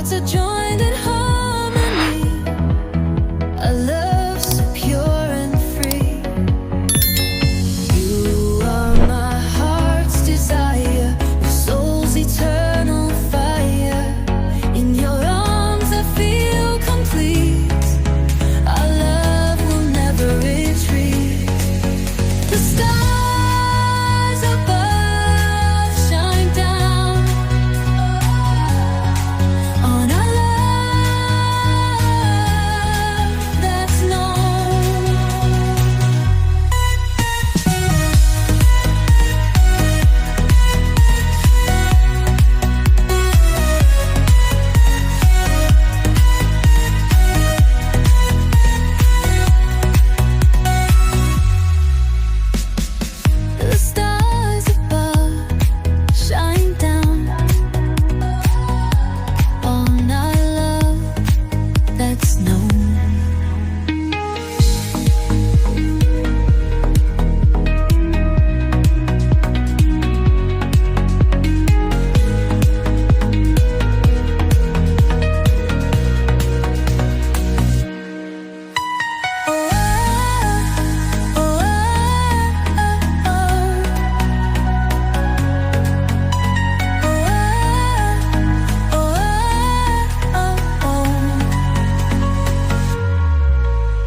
hearts are joined in harmony. A love so pure and free. You are my heart's desire, your soul's eternal fire. In your arms I feel complete. Our love will never retreat. The stars above shine down on our love that's known. The stars above shine down on our love that's known.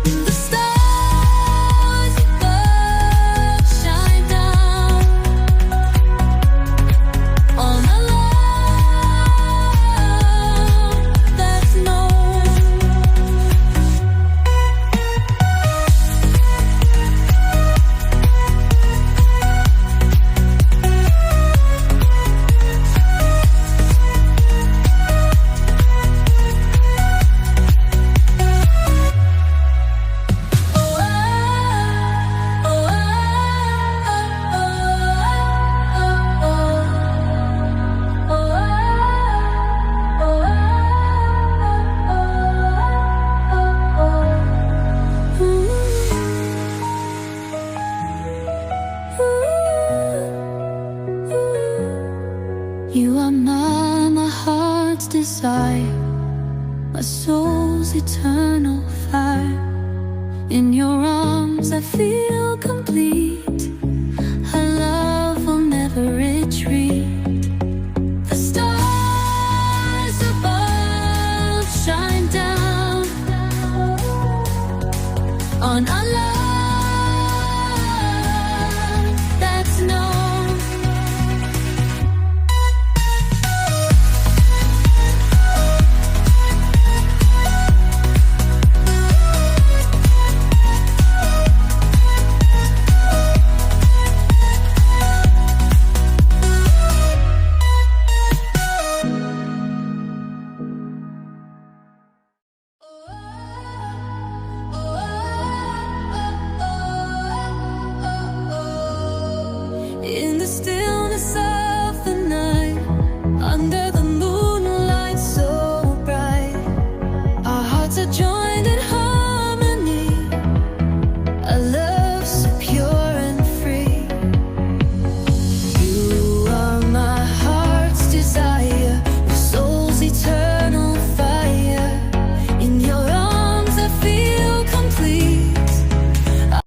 The stars above shine down on our love that's known. You are my heart's desire, my soul's eternal fire. In your arms I feel complete. Our love will never retreat. The stars above shine down on our love